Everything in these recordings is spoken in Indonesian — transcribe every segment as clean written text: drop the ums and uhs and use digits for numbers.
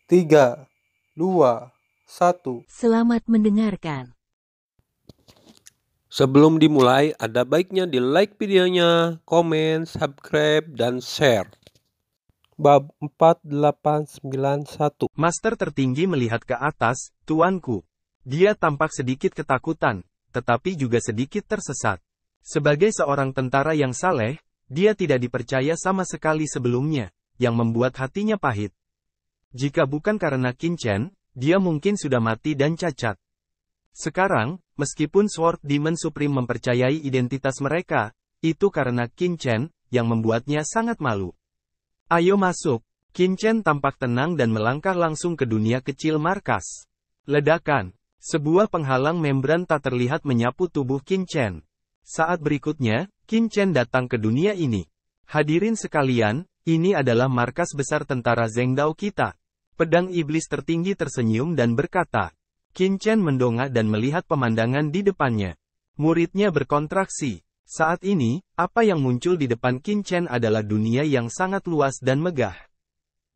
3, 2, 1. Selamat mendengarkan. Sebelum dimulai, ada baiknya di like videonya, komen, subscribe, dan share. Bab 4891. Master tertinggi melihat ke atas, tuanku. Dia tampak sedikit ketakutan, tetapi juga sedikit tersesat. Sebagai seorang tentara yang saleh, dia tidak dipercaya sama sekali sebelumnya, yang membuat hatinya pahit. Jika bukan karena Qin Chen, dia mungkin sudah mati dan cacat. Sekarang, meskipun Sword Demon Supreme mempercayai identitas mereka, itu karena Qin Chen, yang membuatnya sangat malu. Ayo masuk. Qin Chen tampak tenang dan melangkah langsung ke dunia kecil markas. Ledakan. Sebuah penghalang membran tak terlihat menyapu tubuh Qin Chen. Saat berikutnya, Qin Chen datang ke dunia ini. Hadirin sekalian, ini adalah markas besar tentara Zhengdao kita. Pedang iblis tertinggi tersenyum dan berkata. Qin Chen mendongak dan melihat pemandangan di depannya. Muridnya berkontraksi. Saat ini, apa yang muncul di depan Qin Chen adalah dunia yang sangat luas dan megah.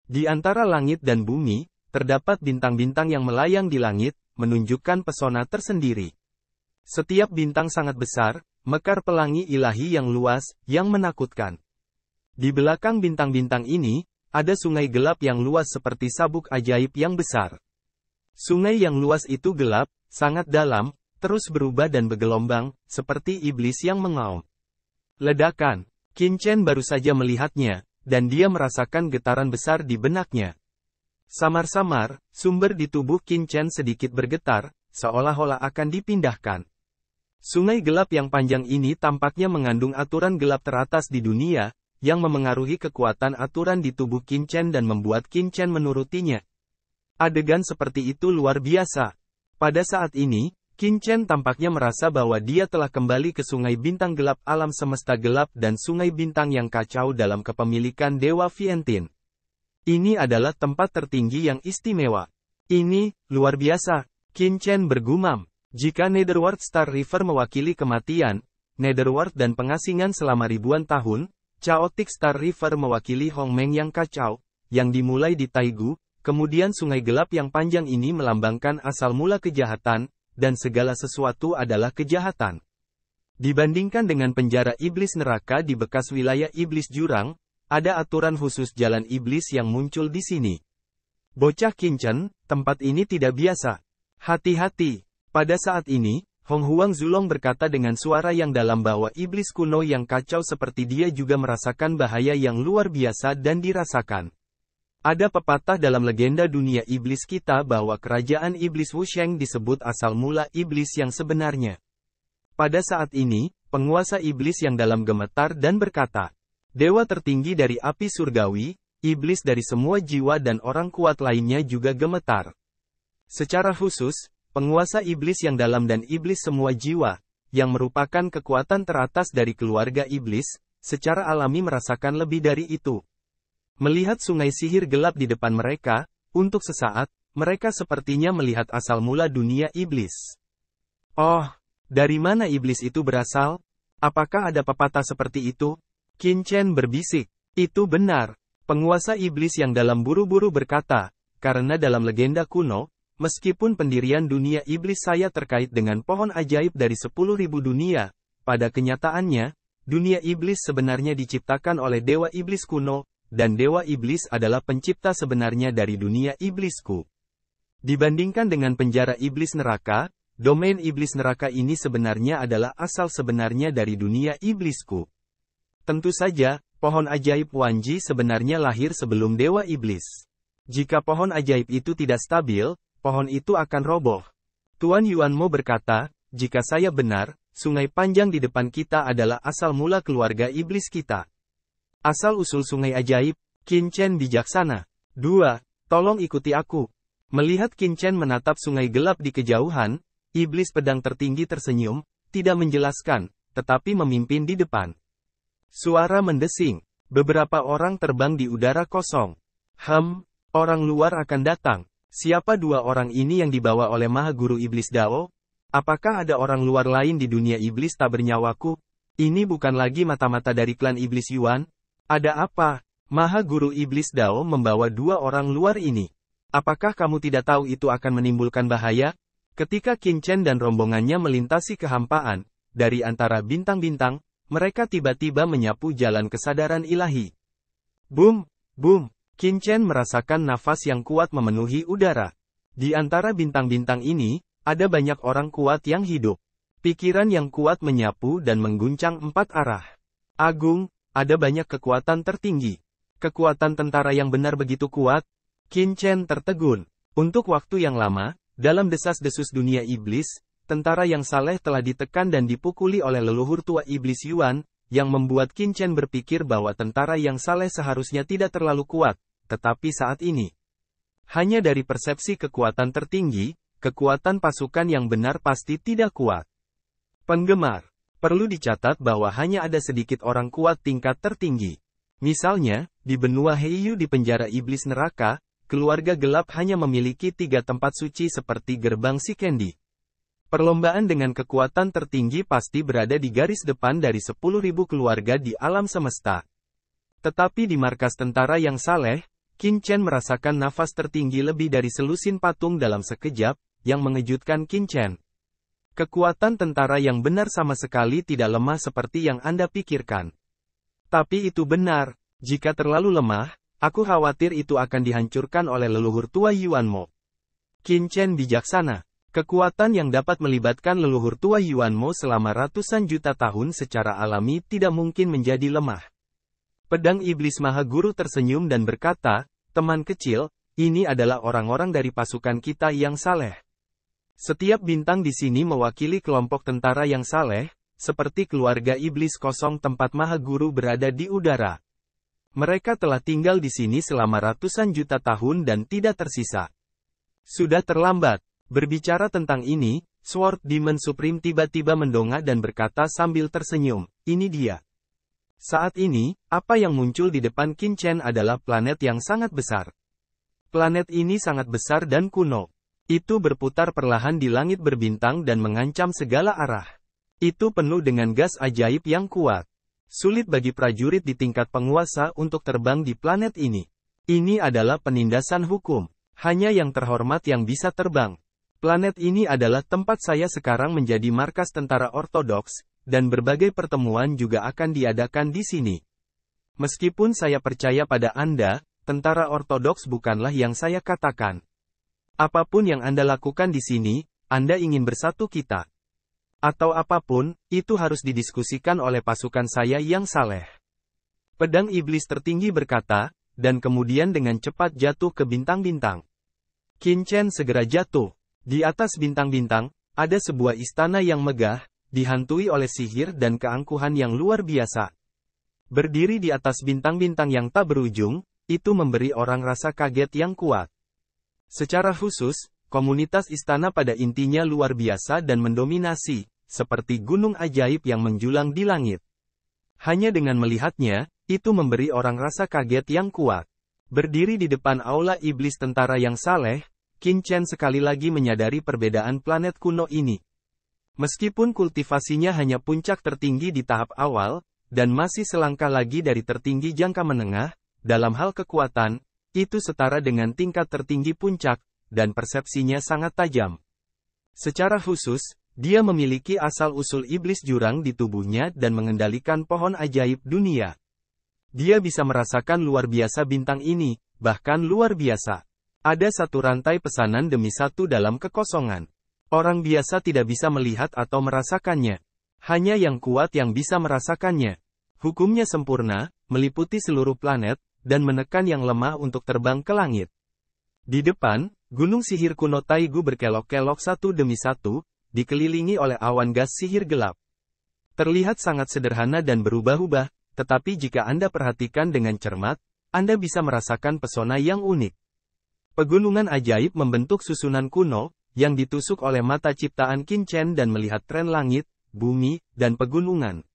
Di antara langit dan bumi, terdapat bintang-bintang yang melayang di langit, menunjukkan pesona tersendiri. Setiap bintang sangat besar, mekar pelangi ilahi yang luas, yang menakutkan. Di belakang bintang-bintang ini, ada sungai gelap yang luas seperti sabuk ajaib yang besar. Sungai yang luas itu gelap, sangat dalam, terus berubah dan bergelombang, seperti iblis yang mengaum. Ledakan. Qin Chen baru saja melihatnya, dan dia merasakan getaran besar di benaknya. Samar-samar, sumber di tubuh Qin Chen sedikit bergetar, seolah-olah akan dipindahkan. Sungai gelap yang panjang ini tampaknya mengandung aturan gelap teratas di dunia, yang memengaruhi kekuatan aturan di tubuh Qin Chen dan membuat Qin Chen menurutinya. Adegan seperti itu luar biasa. Pada saat ini, Qin Chen tampaknya merasa bahwa dia telah kembali ke sungai bintang gelap alam semesta gelap dan sungai bintang yang kacau dalam kepemilikan Dewa Vientian. Ini adalah tempat tertinggi yang istimewa. Ini, luar biasa, Qin Chen bergumam. Jika Netherworld Star River mewakili kematian, Netherworld dan pengasingan selama ribuan tahun, Chaotic Star River mewakili Hongmeng yang kacau, yang dimulai di Taigu, kemudian sungai gelap yang panjang ini melambangkan asal mula kejahatan, dan segala sesuatu adalah kejahatan. Dibandingkan dengan penjara iblis neraka di bekas wilayah iblis jurang, ada aturan khusus jalan iblis yang muncul di sini. Bocah Qin Chen, tempat ini tidak biasa. Hati-hati. Pada saat ini, Hong Huang Zulong berkata dengan suara yang dalam bahwa iblis kuno yang kacau seperti dia juga merasakan bahaya yang luar biasa dan dirasakan. Ada pepatah dalam legenda dunia iblis kita bahwa kerajaan iblis Wusheng disebut asal mula iblis yang sebenarnya. Pada saat ini, penguasa iblis yang dalam gemetar dan berkata, Dewa tertinggi dari api surgawi, iblis dari semua jiwa dan orang kuat lainnya juga gemetar. Secara khusus, penguasa iblis yang dalam dan iblis semua jiwa, yang merupakan kekuatan teratas dari keluarga iblis, secara alami merasakan lebih dari itu. Melihat sungai sihir gelap di depan mereka, untuk sesaat, mereka sepertinya melihat asal mula dunia iblis. Oh, dari mana iblis itu berasal? Apakah ada pepatah seperti itu? Qin Chen berbisik. Itu benar. Penguasa iblis yang dalam buru-buru berkata, karena dalam legenda kuno, meskipun pendirian dunia iblis saya terkait dengan pohon ajaib dari 10.000 dunia, pada kenyataannya, dunia iblis sebenarnya diciptakan oleh dewa iblis kuno, dan dewa iblis adalah pencipta sebenarnya dari dunia iblisku. Dibandingkan dengan penjara iblis neraka, domain iblis neraka ini sebenarnya adalah asal sebenarnya dari dunia iblisku. Tentu saja, pohon ajaib Wanji sebenarnya lahir sebelum dewa iblis. Jika pohon ajaib itu tidak stabil, pohon itu akan roboh. Tuan Yuan Mo berkata, jika saya benar, sungai panjang di depan kita adalah asal mula keluarga iblis kita. Asal-usul sungai ajaib, Qin Chen bijaksana. 2. Tolong ikuti aku. Melihat Qin Chen menatap sungai gelap di kejauhan, iblis pedang tertinggi tersenyum, tidak menjelaskan, tetapi memimpin di depan. Suara mendesing. Beberapa orang terbang di udara kosong. Orang luar akan datang. Siapa dua orang ini yang dibawa oleh Maha Guru Iblis Dao? Apakah ada orang luar lain di dunia iblis tak bernyawaku? Ini bukan lagi mata-mata dari klan iblis Yuan? Ada apa? Maha Guru Iblis Dao membawa dua orang luar ini. Apakah kamu tidak tahu itu akan menimbulkan bahaya? Ketika Qin Chen dan rombongannya melintasi kehampaan, dari antara bintang-bintang, mereka tiba-tiba menyapu jalan kesadaran ilahi. Boom, boom, Qin Chen merasakan nafas yang kuat memenuhi udara. Di antara bintang-bintang ini, ada banyak orang kuat yang hidup. Pikiran yang kuat menyapu dan mengguncang 4 arah. Agung, ada banyak kekuatan tertinggi. Kekuatan tentara yang benar begitu kuat. Qin Chen tertegun. Untuk waktu yang lama, dalam desas-desus dunia iblis, tentara yang saleh telah ditekan dan dipukuli oleh leluhur tua iblis Yuan, yang membuat Qin Chen berpikir bahwa tentara yang saleh seharusnya tidak terlalu kuat, tetapi saat ini, hanya dari persepsi kekuatan tertinggi, kekuatan pasukan yang benar pasti tidak kuat. Penggemar, perlu dicatat bahwa hanya ada sedikit orang kuat tingkat tertinggi. Misalnya, di benua Heiyu di penjara iblis neraka, keluarga gelap hanya memiliki 3 tempat suci seperti gerbang si Candy. Perlombaan dengan kekuatan tertinggi pasti berada di garis depan dari 10.000 keluarga di alam semesta. Tetapi di markas tentara yang saleh, Qin Chen merasakan nafas tertinggi lebih dari selusin patung dalam sekejap, yang mengejutkan Qin Chen. Kekuatan tentara yang benar sama sekali tidak lemah seperti yang Anda pikirkan. Tapi itu benar, jika terlalu lemah, aku khawatir itu akan dihancurkan oleh leluhur tua Yuan Mo. Qin Chen bijaksana. Kekuatan yang dapat melibatkan leluhur tua Yuan Mo selama ratusan juta tahun secara alami tidak mungkin menjadi lemah. Pedang Iblis Maha Guru tersenyum dan berkata, teman kecil, ini adalah orang-orang dari pasukan kita yang saleh. Setiap bintang di sini mewakili kelompok tentara yang saleh, seperti keluarga iblis kosong tempat Maha Guru berada di udara. Mereka telah tinggal di sini selama ratusan juta tahun dan tidak tersisa. Sudah terlambat. Berbicara tentang ini, Sword Demon Supreme tiba-tiba mendongak dan berkata sambil tersenyum, ini dia. Saat ini, apa yang muncul di depan Qin Chen adalah planet yang sangat besar. Planet ini sangat besar dan kuno. Itu berputar perlahan di langit berbintang dan mengancam segala arah. Itu penuh dengan gas ajaib yang kuat. Sulit bagi prajurit di tingkat penguasa untuk terbang di planet ini. Ini adalah penindasan hukum. Hanya yang terhormat yang bisa terbang. Planet ini adalah tempat saya sekarang menjadi markas tentara ortodoks, dan berbagai pertemuan juga akan diadakan di sini. Meskipun saya percaya pada Anda, tentara ortodoks bukanlah yang saya katakan. Apapun yang Anda lakukan di sini, Anda ingin bersatu kita. Atau apapun, itu harus didiskusikan oleh pasukan saya yang saleh. Pedang iblis tertinggi berkata, dan kemudian dengan cepat jatuh ke bintang-bintang. Qin Chen segera jatuh. Di atas bintang-bintang, ada sebuah istana yang megah, dihantui oleh sihir dan keangkuhan yang luar biasa. Berdiri di atas bintang-bintang yang tak berujung, itu memberi orang rasa kaget yang kuat. Secara khusus, komunitas istana pada intinya luar biasa dan mendominasi, seperti gunung ajaib yang menjulang di langit. Hanya dengan melihatnya, itu memberi orang rasa kaget yang kuat. Berdiri di depan aula iblis tentara yang saleh, Qin Chen sekali lagi menyadari perbedaan planet kuno ini. Meskipun kultivasinya hanya puncak tertinggi di tahap awal, dan masih selangkah lagi dari tertinggi jangka menengah, dalam hal kekuatan, itu setara dengan tingkat tertinggi puncak, dan persepsinya sangat tajam. Secara khusus, dia memiliki asal-usul iblis jurang di tubuhnya dan mengendalikan pohon ajaib dunia. Dia bisa merasakan luar biasa bintang ini, bahkan luar biasa. Ada satu rantai pesanan demi satu dalam kekosongan. Orang biasa tidak bisa melihat atau merasakannya. Hanya yang kuat yang bisa merasakannya. Hukumnya sempurna, meliputi seluruh planet, dan menekan yang lemah untuk terbang ke langit. Di depan, gunung sihir kuno Taigu berkelok-kelok satu demi satu, dikelilingi oleh awan gas sihir gelap. Terlihat sangat sederhana dan berubah-ubah, tetapi jika Anda perhatikan dengan cermat, Anda bisa merasakan pesona yang unik. Pegunungan ajaib membentuk susunan kuno, yang ditusuk oleh mata ciptaan Qin Chen dan melihat tren langit, bumi, dan pegunungan.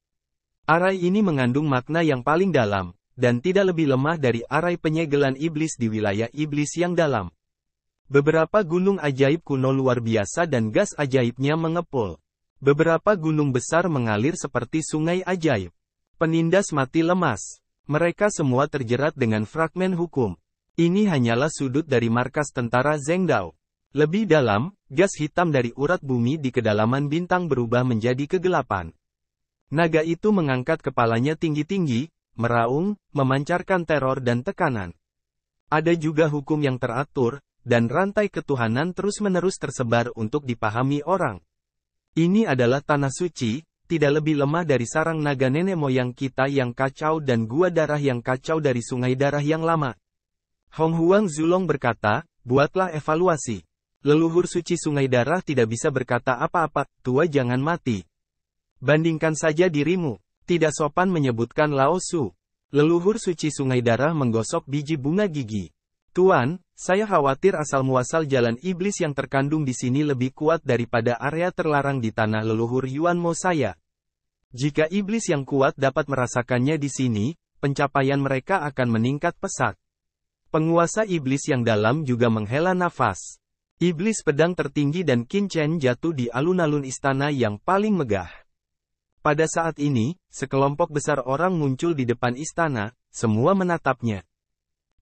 Arai ini mengandung makna yang paling dalam, dan tidak lebih lemah dari arai penyegelan iblis di wilayah iblis yang dalam. Beberapa gunung ajaib kuno luar biasa dan gas ajaibnya mengepul. Beberapa gunung besar mengalir seperti sungai ajaib. Penindas mati lemas. Mereka semua terjerat dengan fragmen hukum. Ini hanyalah sudut dari markas tentara Zhengdao. Lebih dalam, gas hitam dari urat bumi di kedalaman bintang berubah menjadi kegelapan. Naga itu mengangkat kepalanya tinggi-tinggi, meraung, memancarkan teror dan tekanan. Ada juga hukum yang teratur, dan rantai ketuhanan terus-menerus tersebar untuk dipahami orang. Ini adalah tanah suci, tidak lebih lemah dari sarang naga nenek moyang kita yang kacau dan gua darah yang kacau dari sungai darah yang lama. Hong Huang Zulong berkata, buatlah evaluasi. Leluhur suci sungai darah tidak bisa berkata apa-apa, tua jangan mati. Bandingkan saja dirimu, tidak sopan menyebutkan Lao Su. Leluhur suci sungai darah menggosok biji bunga gigi. Tuan, saya khawatir asal-muasal jalan iblis yang terkandung di sini lebih kuat daripada area terlarang di tanah leluhur Yuan Mo saya. Jika iblis yang kuat dapat merasakannya di sini, pencapaian mereka akan meningkat pesat. Penguasa iblis yang dalam juga menghela nafas. Iblis pedang tertinggi dan Qin Chen jatuh di alun-alun istana yang paling megah. Pada saat ini, sekelompok besar orang muncul di depan istana, semua menatapnya.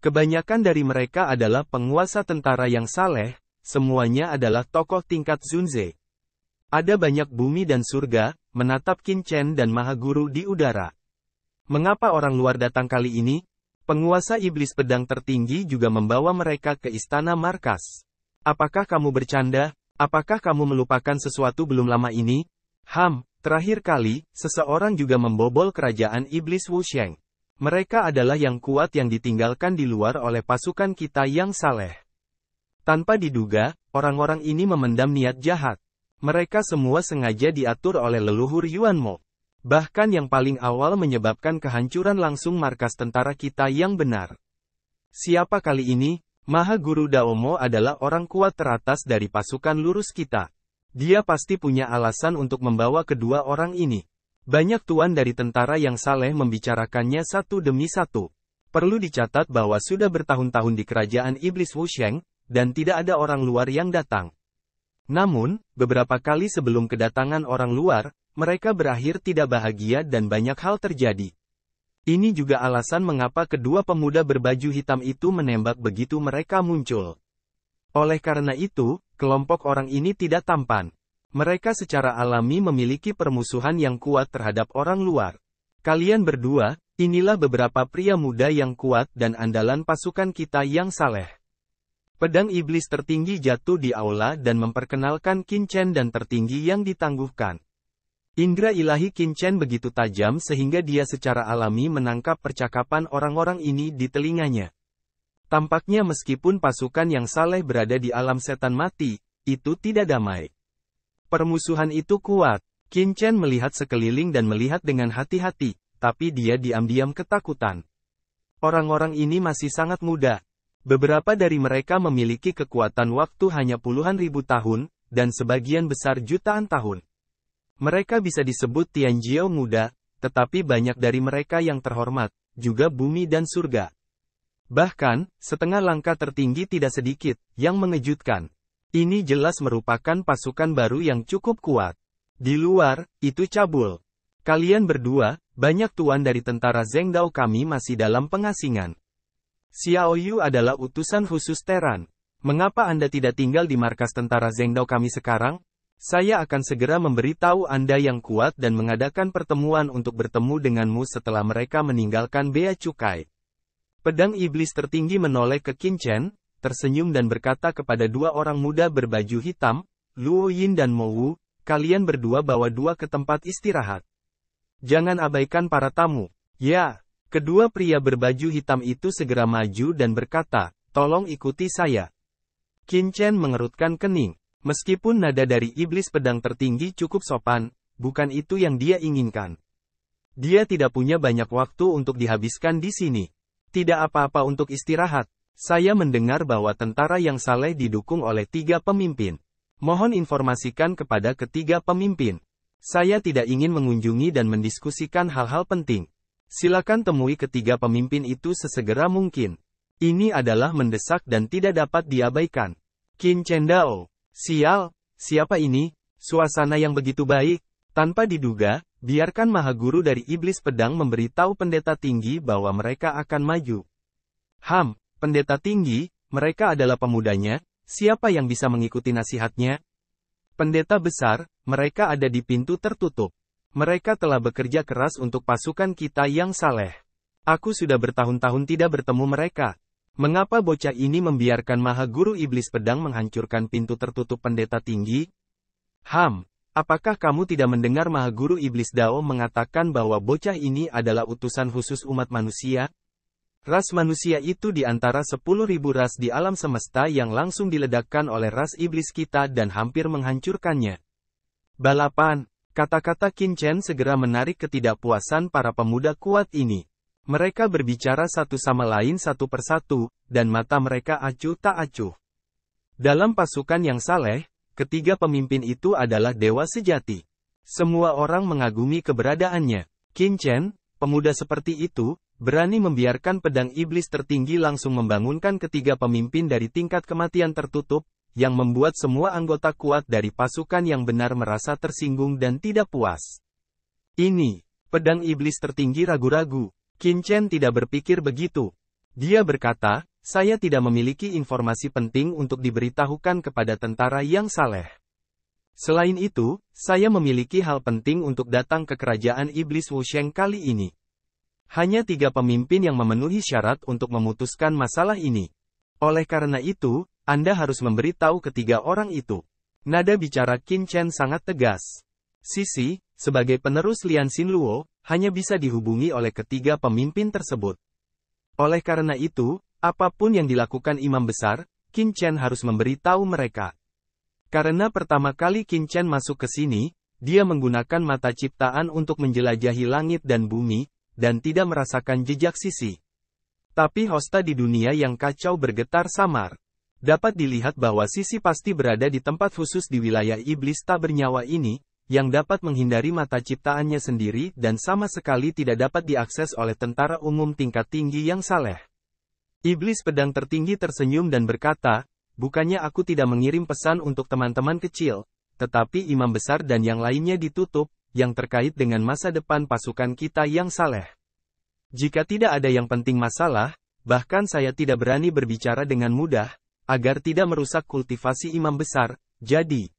Kebanyakan dari mereka adalah penguasa tentara yang saleh, semuanya adalah tokoh tingkat Zunze. Ada banyak bumi dan surga, menatap Qin Chen dan Maha Guru di udara. Mengapa orang luar datang kali ini? Penguasa iblis pedang tertinggi juga membawa mereka ke istana markas. Apakah kamu bercanda? Apakah kamu melupakan sesuatu belum lama ini? Terakhir kali, seseorang juga membobol kerajaan iblis Wusheng. Mereka adalah yang kuat yang ditinggalkan di luar oleh pasukan kita yang saleh. Tanpa diduga, orang-orang ini memendam niat jahat. Mereka semua sengaja diatur oleh leluhur Yuan Mo. Bahkan yang paling awal menyebabkan kehancuran langsung markas tentara kita yang benar. Siapa kali ini? Maha Guru Daomo adalah orang kuat teratas dari pasukan lurus kita. Dia pasti punya alasan untuk membawa kedua orang ini. Banyak tuan dari tentara yang saleh membicarakannya satu demi satu. Perlu dicatat bahwa sudah bertahun-tahun di kerajaan iblis Wusheng, dan tidak ada orang luar yang datang. Namun, beberapa kali sebelum kedatangan orang luar, mereka berakhir tidak bahagia dan banyak hal terjadi. Ini juga alasan mengapa kedua pemuda berbaju hitam itu menembak begitu mereka muncul. Oleh karena itu, kelompok orang ini tidak tampan. Mereka secara alami memiliki permusuhan yang kuat terhadap orang luar. Kalian berdua, inilah beberapa pria muda yang kuat dan andalan pasukan kita yang saleh. Pedang iblis tertinggi jatuh di aula dan memperkenalkan Qin Chen dan tertinggi yang ditangguhkan. Indra ilahi Qin Chen begitu tajam sehingga dia secara alami menangkap percakapan orang-orang ini di telinganya. Tampaknya meskipun pasukan yang saleh berada di alam setan mati, itu tidak damai. Permusuhan itu kuat. Qin Chen melihat sekeliling dan melihat dengan hati-hati, tapi dia diam-diam ketakutan. Orang-orang ini masih sangat muda. Beberapa dari mereka memiliki kekuatan waktu hanya puluhan ribu tahun, dan sebagian besar jutaan tahun. Mereka bisa disebut Tianjiao muda, tetapi banyak dari mereka yang terhormat, juga bumi dan surga. Bahkan, setengah langkah tertinggi tidak sedikit, yang mengejutkan. Ini jelas merupakan pasukan baru yang cukup kuat. Di luar, itu cabul. Kalian berdua, banyak tuan dari tentara Zhengdao kami masih dalam pengasingan. Xiao Yu adalah utusan khusus Teran. Mengapa Anda tidak tinggal di markas tentara Zhengdao kami sekarang? Saya akan segera memberitahu Anda yang kuat dan mengadakan pertemuan untuk bertemu denganmu setelah mereka meninggalkan bea cukai. Pedang iblis tertinggi menoleh ke Qin Chen, tersenyum dan berkata kepada dua orang muda berbaju hitam, Luo Yin dan Mo Wu, kalian berdua bawa dua ke tempat istirahat. Jangan abaikan para tamu. Ya, kedua pria berbaju hitam itu segera maju dan berkata, tolong ikuti saya. Qin Chen mengerutkan kening. Meskipun nada dari iblis pedang tertinggi cukup sopan, bukan itu yang dia inginkan. Dia tidak punya banyak waktu untuk dihabiskan di sini. Tidak apa-apa untuk istirahat. Saya mendengar bahwa tentara yang saleh didukung oleh 3 pemimpin. Mohon informasikan kepada ketiga pemimpin. Saya tidak ingin mengunjungi dan mendiskusikan hal-hal penting. Silakan temui ketiga pemimpin itu sesegera mungkin. Ini adalah mendesak dan tidak dapat diabaikan. Qin Chen Dao. Sial, siapa ini? Suasana yang begitu baik. Tanpa diduga, biarkan Maha Guru dari Iblis Pedang memberitahu pendeta tinggi bahwa mereka akan maju. Pendeta tinggi, mereka adalah pemudanya, siapa yang bisa mengikuti nasihatnya? Pendeta besar, mereka ada di pintu tertutup. Mereka telah bekerja keras untuk pasukan kita yang saleh. Aku sudah bertahun-tahun tidak bertemu mereka. Mengapa bocah ini membiarkan Maha Guru Iblis Pedang menghancurkan pintu tertutup pendeta tinggi? Apakah kamu tidak mendengar Maha Guru Iblis Dao mengatakan bahwa bocah ini adalah utusan khusus umat manusia? Ras manusia itu di antara 10.000 ras di alam semesta yang langsung diledakkan oleh ras iblis kita dan hampir menghancurkannya. Balapan, kata-kata Qin Chen segera menarik ketidakpuasan para pemuda kuat ini. Mereka berbicara satu sama lain satu persatu, dan mata mereka acuh tak acuh. Dalam pasukan yang saleh, ketiga pemimpin itu adalah dewa sejati. Semua orang mengagumi keberadaannya. Qin Chen, pemuda seperti itu, berani membiarkan pedang iblis tertinggi langsung membangunkan ketiga pemimpin dari tingkat kematian tertutup, yang membuat semua anggota kuat dari pasukan yang benar merasa tersinggung dan tidak puas. Ini, pedang iblis tertinggi ragu-ragu. Qin Chen tidak berpikir begitu. Dia berkata, saya tidak memiliki informasi penting untuk diberitahukan kepada tentara yang saleh. Selain itu, saya memiliki hal penting untuk datang ke kerajaan iblis Wusheng kali ini. Hanya 3 pemimpin yang memenuhi syarat untuk memutuskan masalah ini. Oleh karena itu, Anda harus memberitahu ketiga orang itu. Nada bicara Qin Chen sangat tegas. Sisi, sebagai penerus Lian Xinluo, hanya bisa dihubungi oleh ketiga pemimpin tersebut. Oleh karena itu, apapun yang dilakukan imam besar, Qin Chen harus memberitahu mereka. Karena pertama kali Qin Chen masuk ke sini, dia menggunakan mata ciptaan untuk menjelajahi langit dan bumi, dan tidak merasakan jejak Sisi. Tapi hosta di dunia yang kacau bergetar samar. Dapat dilihat bahwa Sisi pasti berada di tempat khusus di wilayah iblis tak bernyawa ini, yang dapat menghindari mata ciptaannya sendiri dan sama sekali tidak dapat diakses oleh tentara umum tingkat tinggi yang saleh. Iblis pedang tertinggi tersenyum dan berkata, bukannya aku tidak mengirim pesan untuk teman-teman kecil, tetapi imam besar dan yang lainnya ditutup, yang terkait dengan masa depan pasukan kita yang saleh. Jika tidak ada yang penting masalah, bahkan saya tidak berani berbicara dengan mudah, agar tidak merusak kultivasi imam besar, jadi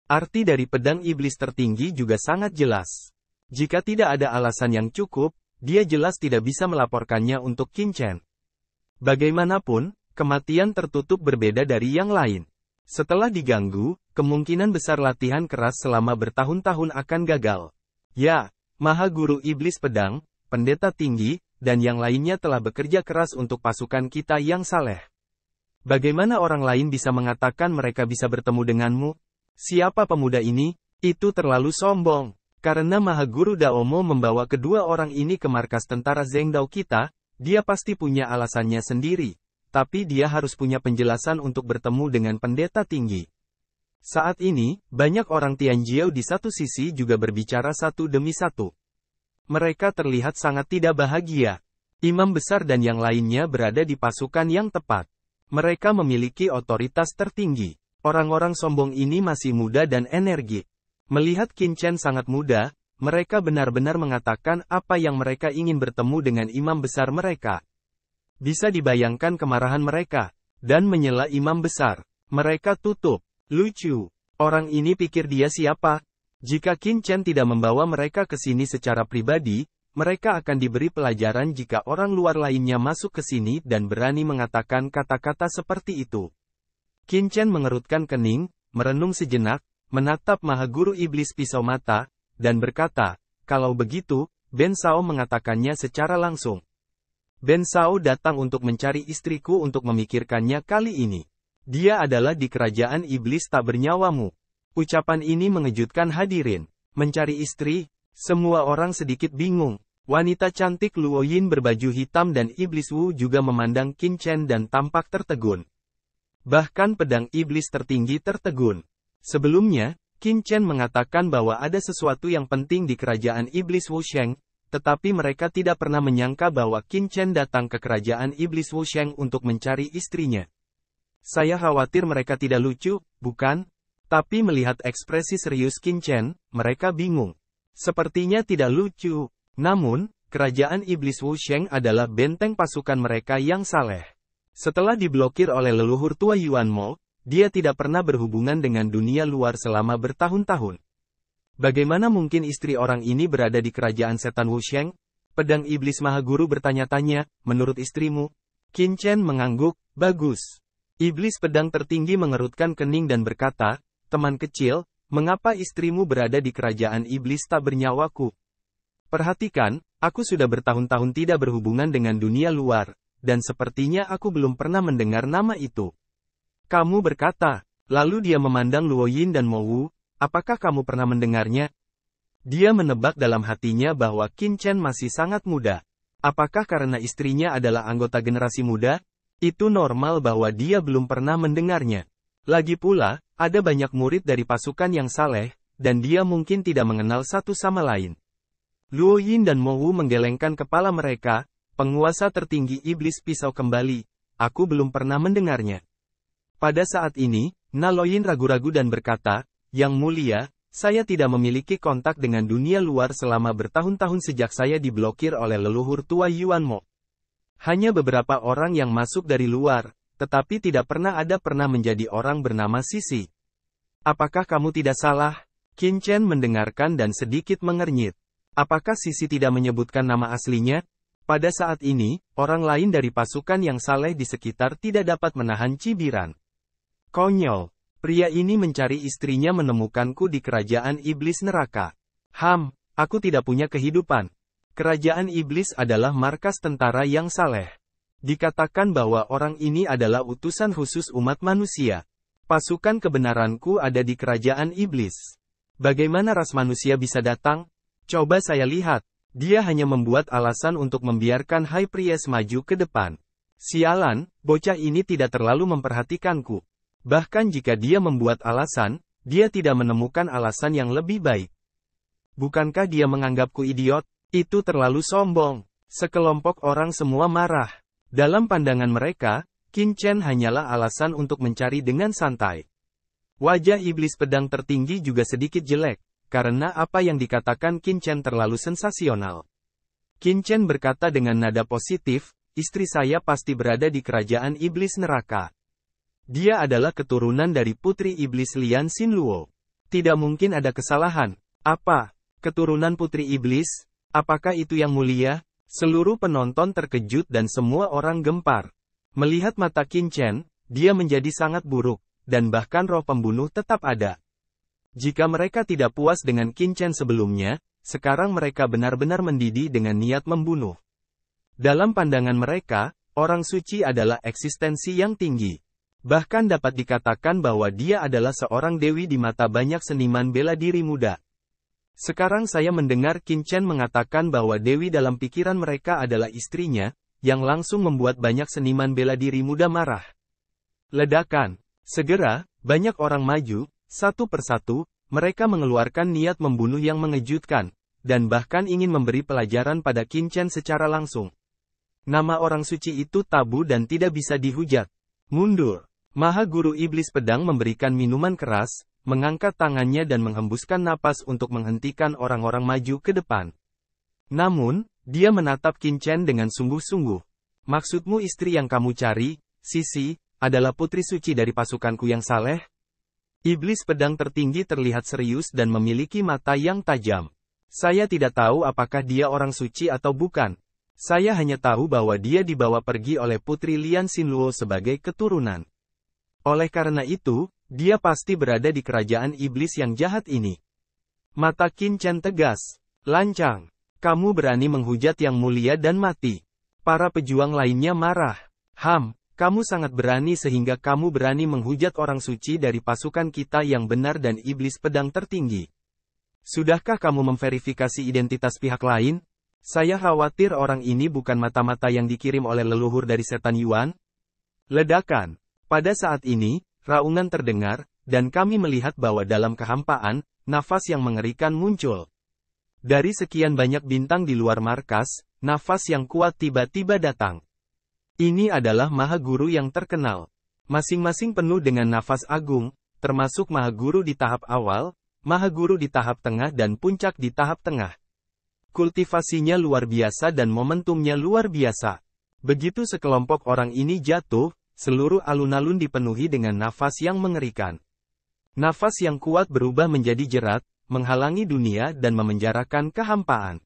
arti dari pedang iblis tertinggi juga sangat jelas. Jika tidak ada alasan yang cukup, dia jelas tidak bisa melaporkannya untuk Qin Chen. Bagaimanapun, kematian tertutup berbeda dari yang lain. Setelah diganggu, kemungkinan besar latihan keras selama bertahun-tahun akan gagal. Ya, Maha Guru Iblis Pedang, Pendeta Tinggi, dan yang lainnya telah bekerja keras untuk pasukan kita yang saleh. Bagaimana orang lain bisa mengatakan mereka bisa bertemu denganmu? Siapa pemuda ini? Itu terlalu sombong. Karena Maha Guru Daomo membawa kedua orang ini ke markas tentara Zhengdao kita, dia pasti punya alasannya sendiri. Tapi dia harus punya penjelasan untuk bertemu dengan pendeta tinggi. Saat ini, banyak orang Tianjiao di satu sisi juga berbicara satu demi satu. Mereka terlihat sangat tidak bahagia. Imam besar dan yang lainnya berada di pasukan yang tepat. Mereka memiliki otoritas tertinggi. Orang-orang sombong ini masih muda dan energik. Melihat Qin Chen sangat muda, mereka benar-benar mengatakan apa yang mereka ingin bertemu dengan imam besar mereka. Bisa dibayangkan kemarahan mereka, dan menyela imam besar. Mereka tutup. Lucu. Orang ini pikir dia siapa? Jika Qin Chen tidak membawa mereka ke sini secara pribadi, mereka akan diberi pelajaran jika orang luar lainnya masuk ke sini dan berani mengatakan kata-kata seperti itu. Qin Chen mengerutkan kening, merenung sejenak, menatap Maha Guru Iblis Pisau Mata, dan berkata, kalau begitu, Ben Sao mengatakannya secara langsung. Ben Sao datang untuk mencari istriku untuk memikirkannya kali ini. Dia adalah di kerajaan iblis tak bernyawamu. Ucapan ini mengejutkan hadirin. Mencari istri, semua orang sedikit bingung. Wanita cantik Luo Yin berbaju hitam dan Iblis Wu juga memandang Qin Chen dan tampak tertegun. Bahkan pedang iblis tertinggi tertegun. Sebelumnya, Qin Chen mengatakan bahwa ada sesuatu yang penting di kerajaan iblis Wusheng, tetapi mereka tidak pernah menyangka bahwa Qin Chen datang ke kerajaan iblis Wusheng untuk mencari istrinya. Saya khawatir mereka tidak lucu, bukan? Tapi melihat ekspresi serius Qin Chen, mereka bingung. Sepertinya tidak lucu. Namun, kerajaan iblis Wusheng adalah benteng pasukan mereka yang saleh. Setelah diblokir oleh leluhur tua Yuan Mo, dia tidak pernah berhubungan dengan dunia luar selama bertahun-tahun. Bagaimana mungkin istri orang ini berada di kerajaan setan Wusheng? Pedang Iblis Maha Guru bertanya-tanya, menurut istrimu? Qin Chen mengangguk, bagus. Iblis Pedang Tertinggi mengerutkan kening dan berkata, teman kecil, mengapa istrimu berada di kerajaan iblis tak bernyawaku? Perhatikan, aku sudah bertahun-tahun tidak berhubungan dengan dunia luar, dan sepertinya aku belum pernah mendengar nama itu. Kamu berkata, lalu dia memandang Luo Yin dan Mo Wu, apakah kamu pernah mendengarnya? Dia menebak dalam hatinya bahwa Qin Chen masih sangat muda. Apakah karena istrinya adalah anggota generasi muda? Itu normal bahwa dia belum pernah mendengarnya. Lagi pula, ada banyak murid dari pasukan yang saleh, dan dia mungkin tidak mengenal satu sama lain. Luo Yin dan Mo Wu menggelengkan kepala mereka, penguasa tertinggi iblis pisau kembali, aku belum pernah mendengarnya. Pada saat ini, Na Loyin ragu-ragu dan berkata, Yang Mulia, saya tidak memiliki kontak dengan dunia luar selama bertahun-tahun sejak saya diblokir oleh leluhur tua Yuan Mo. Hanya beberapa orang yang masuk dari luar, tetapi tidak pernah menjadi orang bernama Sisi. Apakah kamu tidak salah? Qin Chen mendengarkan dan sedikit mengernyit. Apakah Sisi tidak menyebutkan nama aslinya? Pada saat ini, orang lain dari pasukan yang saleh di sekitar tidak dapat menahan cibiran. Konyol. Pria ini mencari istrinya menemukanku di kerajaan iblis neraka. Aku tidak punya kehidupan. Kerajaan iblis adalah markas tentara yang saleh. Dikatakan bahwa orang ini adalah utusan khusus umat manusia. Pasukan kebenaranku ada di kerajaan iblis. Bagaimana ras manusia bisa datang? Coba saya lihat. Dia hanya membuat alasan untuk membiarkan High Priest maju ke depan. Sialan, bocah ini tidak terlalu memperhatikanku. Bahkan jika dia membuat alasan, dia tidak menemukan alasan yang lebih baik. Bukankah dia menganggapku idiot? Itu terlalu sombong. Sekelompok orang semua marah. Dalam pandangan mereka, Qin Chen hanyalah alasan untuk mencari dengan santai. Wajah iblis pedang tertinggi juga sedikit jelek, karena apa yang dikatakan Qin Chen terlalu sensasional. Qin Chen berkata dengan nada positif, istri saya pasti berada di kerajaan iblis neraka. Dia adalah keturunan dari putri iblis Lian Xinluo. Tidak mungkin ada kesalahan. Apa? Keturunan putri iblis? Apakah itu yang mulia? Seluruh penonton terkejut dan semua orang gempar. Melihat mata Qin Chen, dia menjadi sangat buruk, dan bahkan roh pembunuh tetap ada. Jika mereka tidak puas dengan Qin Chen sebelumnya, sekarang mereka benar-benar mendidih dengan niat membunuh. Dalam pandangan mereka, orang suci adalah eksistensi yang tinggi. Bahkan dapat dikatakan bahwa dia adalah seorang dewi di mata banyak seniman bela diri muda. Sekarang saya mendengar Qin Chen mengatakan bahwa dewi dalam pikiran mereka adalah istrinya, yang langsung membuat banyak seniman bela diri muda marah. Ledakan. Segera, banyak orang maju, satu persatu, mereka mengeluarkan niat membunuh yang mengejutkan, dan bahkan ingin memberi pelajaran pada Qin Chen secara langsung. Nama orang suci itu tabu dan tidak bisa dihujat. Mundur. Maha Guru Iblis Pedang memberikan minuman keras, mengangkat tangannya dan menghembuskan napas untuk menghentikan orang-orang maju ke depan. Namun, dia menatap Qin Chen dengan sungguh-sungguh. Maksudmu istri yang kamu cari, Sisi, adalah putri suci dari pasukanku yang saleh? Iblis Pedang Tertinggi terlihat serius dan memiliki mata yang tajam. Saya tidak tahu apakah dia orang suci atau bukan. Saya hanya tahu bahwa dia dibawa pergi oleh putri Lian Xinluo sebagai keturunan. Oleh karena itu, dia pasti berada di kerajaan iblis yang jahat ini. Mata Qin Chen tegas. Lancang. Kamu berani menghujat yang mulia dan mati. Para pejuang lainnya marah. Kamu sangat berani sehingga kamu berani menghujat orang suci dari pasukan kita yang benar dan iblis pedang tertinggi. Sudahkah kamu memverifikasi identitas pihak lain? Saya khawatir orang ini bukan mata-mata yang dikirim oleh leluhur dari setan Yuan. Ledakan. Pada saat ini, raungan terdengar, dan kami melihat bahwa dalam kehampaan, nafas yang mengerikan muncul. Dari sekian banyak bintang di luar markas, nafas yang kuat tiba-tiba datang. Ini adalah Maha Guru yang terkenal. Masing-masing penuh dengan nafas agung, termasuk Maha Guru di tahap awal, Maha Guru di tahap tengah dan puncak di tahap tengah. Kultivasinya luar biasa dan momentumnya luar biasa. Begitu sekelompok orang ini jatuh, seluruh alun-alun dipenuhi dengan nafas yang mengerikan. Nafas yang kuat berubah menjadi jerat, menghalangi dunia dan memenjarakan kehampaan.